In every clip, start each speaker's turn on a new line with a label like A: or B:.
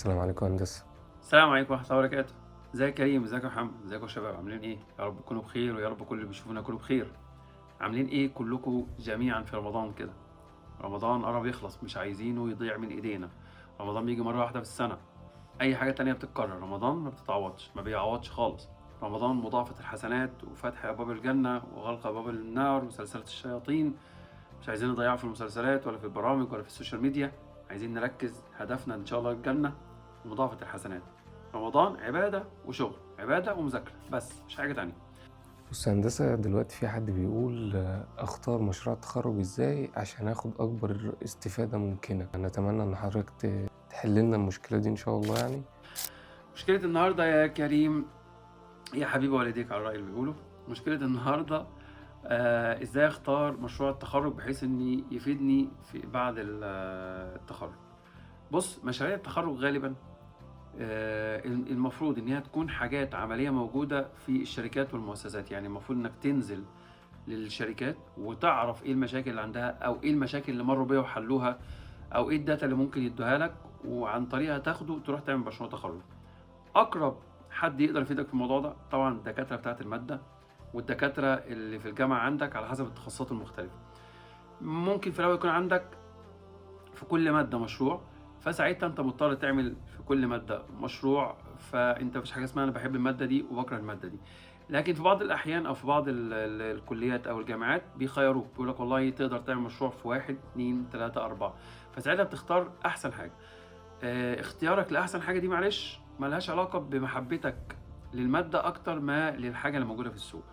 A: السلام عليكم هندسة.
B: السلام عليكم ورحمة الله وبركاته. ازيك يا كريم، ازيك يا محمد، ازيكم يا شباب، عاملين ايه؟ يا رب تكونوا بخير ويا رب كل اللي بيشوفونا يكونوا بخير. عاملين ايه كلكم جميعا في رمضان كده؟ رمضان قرب يخلص، مش عايزينه يضيع من ايدينا. رمضان بيجي مرة واحدة في السنة. اي حاجة تانية بتتكرر، رمضان ما بتتعوضش، ما بيعوضش خالص. رمضان مضاعفة الحسنات وفتح ابواب الجنة وغلق ابواب النار وسلسلة الشياطين. مش عايزين نضيعه في المسلسلات ولا في البرامج ولا في السوشيال ميديا. عايزين نركز، هدفنا ان شاء الله الجنة ومضاعفة الحسنات. رمضان عبادة وشغل، عبادة ومذاكرة، بس مش حاجة تانية.
A: بُص يا هندسة، دلوقتي في حد بيقول أختار مشروع التخرُّج إزاي عشان آخُد أكبر استفادة ممكنة. أنا أتمنى إن حضرتك تحل لنا المشكلة دي إن شاء الله يعني.
B: مشكلة النهاردة يا كريم، يا حبيب والديك على الرأي اللي بيقوله. مشكلة النهاردة ازاي اختار مشروع التخرج بحيث ان يفيدني في بعد التخرج. بص، مشاريع التخرج غالبا المفروض ان هي تكون حاجات عملية موجودة في الشركات والمؤسسات. يعني المفروض انك تنزل للشركات وتعرف ايه المشاكل اللي عندها او ايه المشاكل اللي مروا بيها وحلوها، او ايه الداتا اللي ممكن يدوها لك، وعن طريقها تاخده تروح تعمل مشروع تخرج. اقرب حد يقدر يفيدك في الموضوع ده طبعا الدكاتره بتاعه الماده والدكاتره اللي في الجامعه عندك على حسب التخصصات المختلفه. ممكن في الاول يكون عندك في كل ماده مشروع، فساعتها انت مضطر تعمل في كل ماده مشروع. فانت مفيش حاجه اسمها انا بحب الماده دي وبكره الماده دي. لكن في بعض الاحيان او في بعض الكليات او الجامعات بيخيروك، بيقول لك والله تقدر تعمل مشروع في واحد اتنين تلاته اربعه. فساعتها بتختار احسن حاجه. اختيارك لاحسن حاجه دي معلش ملهاش علاقه بمحبتك للماده اكتر ما للحاجه اللي موجوده في السوق.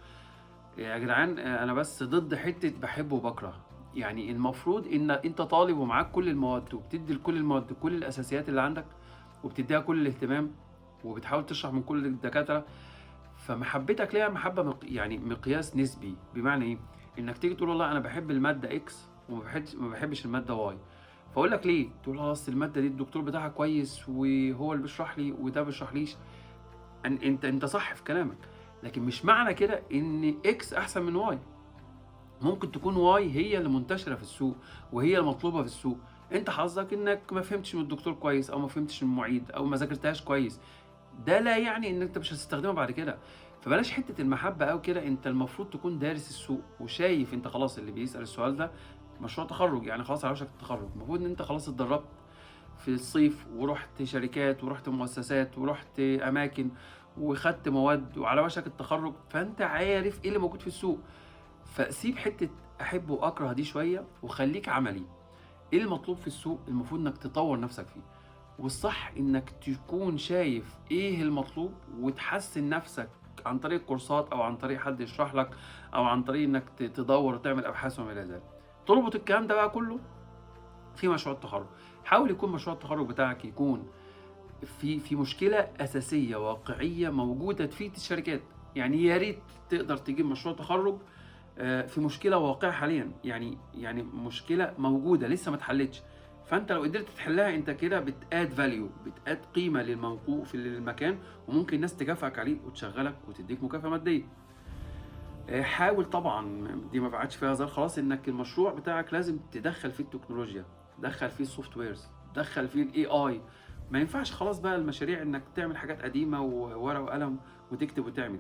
B: يا جدعان، انا بس ضد حته بحب وبكره. يعني المفروض ان انت طالب ومعاك كل المواد وبتدي لكل المواد كل الاساسيات اللي عندك وبتديها كل الاهتمام وبتحاول تشرح من كل الدكاتره. فمحبتك ليها محبه يعني مقياس نسبي. بمعنى ايه؟ انك تيجي تقول والله انا بحب الماده اكس وما بحبش الماده واي. فاقول لك ليه؟ تقول خلاص الماده دي الدكتور بتاعها كويس وهو اللي بيشرح لي وده بيشرحليش. انت صح في كلامك، لكن مش معنى كده ان اكس احسن من واي. ممكن تكون واي هي اللي منتشره في السوق وهي المطلوبه في السوق. انت حظك انك ما فهمتش من الدكتور كويس او ما فهمتش من المعيد او ما ذاكرتهاش كويس. ده لا يعني ان انت مش هتستخدمها بعد كده. فبلاش حته المحبه او كده. انت المفروض تكون دارس السوق وشايف. انت خلاص اللي بيسال السؤال ده مشروع تخرج، يعني خلاص على وشك التخرج، المفروض ان انت خلاص اتدربت في الصيف ورحت شركات ورحت مؤسسات ورحت اماكن وخدت مواد وعلى وشك التخرج، فانت عارف ايه اللي موجود في السوق. فسيب حته احب واكره دي شويه وخليك عملي. ايه المطلوب في السوق؟ المفروض انك تطور نفسك فيه. والصح انك تكون شايف ايه المطلوب وتحسن نفسك عن طريق كورسات او عن طريق حد يشرح لك او عن طريق انك تدور وتعمل ابحاث وما الى ذلك. تربط الكلام ده بقى كله في مشروع التخرج. حاول يكون مشروع التخرج بتاعك يكون في مشكله اساسيه واقعيه موجوده في الشركات. يعني يا ريت تقدر تجيب مشروع تخرج في مشكله واقعه حاليا. يعني مشكله موجوده لسه ما اتحلتش. فانت لو قدرت تحلها انت كده بتاد فاليو، بتاد قيمه للموقوف في المكان، وممكن الناس تكافئك عليه وتشغلك وتديك مكافاه ماديه. حاول طبعا، دي ما بعدش فيها هزار خلاص، انك المشروع بتاعك لازم تدخل فيه التكنولوجيا، تدخل فيه السوفت ويرز، تدخل فيه الاي اي. ما ينفعش خلاص بقى المشاريع انك تعمل حاجات قديمه وورقه وقلم وتكتب وتعمل.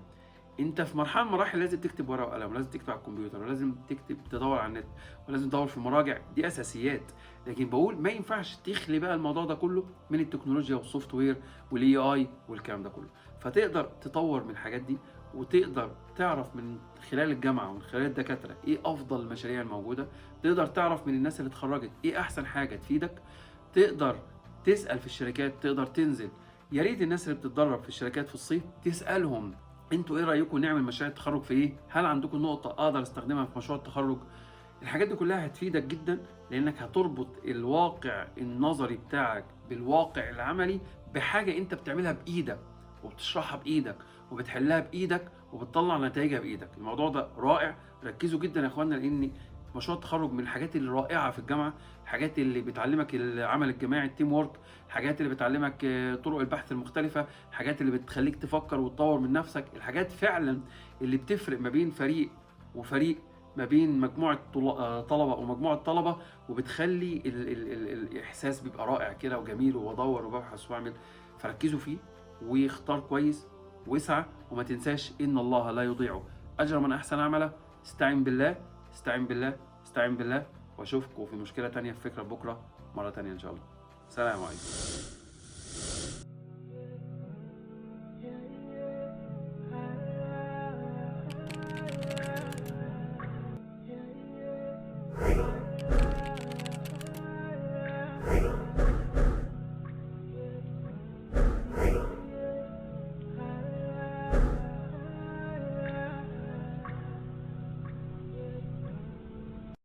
B: انت في مرحله من المراحل لازم تكتب ورقه وقلم، ولازم تكتب على الكمبيوتر، ولازم تكتب تدور على النت، ولازم تدور في مراجع. دي اساسيات. لكن بقول ما ينفعش تخلي بقى الموضوع ده كله من التكنولوجيا والسوفت وير والاي اي والكلام ده كله. فتقدر تطور من الحاجات دي وتقدر تعرف من خلال الجامعه ومن خلال الدكاتره ايه افضل المشاريع الموجوده. تقدر تعرف من الناس اللي اتخرجت ايه احسن حاجه تفيدك. تقدر تسال في الشركات، تقدر تنزل. يا ريت الناس اللي بتتدرب في الشركات في الصيف تسالهم انتوا ايه رايكم نعمل مشاريع التخرج في ايه؟ هل عندكم نقطه اقدر استخدمها في مشروع التخرج؟ الحاجات دي كلها هتفيدك جدا، لانك هتربط الواقع النظري بتاعك بالواقع العملي بحاجه انت بتعملها بايدك وبتشرحها بايدك وبتحلها بايدك وبتطلع نتائجها بايدك. الموضوع ده رائع. ركزوا جدا يا اخوانا، لان مشروع التخرج من الحاجات الرائعه في الجامعه. الحاجات اللي بتعلمك العمل الجماعي، التيم وورك. الحاجات اللي بتعلمك طرق البحث المختلفه. الحاجات اللي بتخليك تفكر وتطور من نفسك. الحاجات فعلا اللي بتفرق ما بين فريق وفريق، ما بين مجموعة طلبة ومجموعة طلبة، وبتخلّي الإحساس بيبقى رائع كده وجميل، وبادوّر وبابحث وباعمل. فركّزوا فيه واختار كويس واسعى، وما تنساش إن الله لا يضيع أجر من أحسن عملا. استعن بالله، استعن بالله، استعن بالله، وأشوفكم في مشكلة تانية في فكرة بكرة مرة تانية إن شاء الله. سلام عليكم.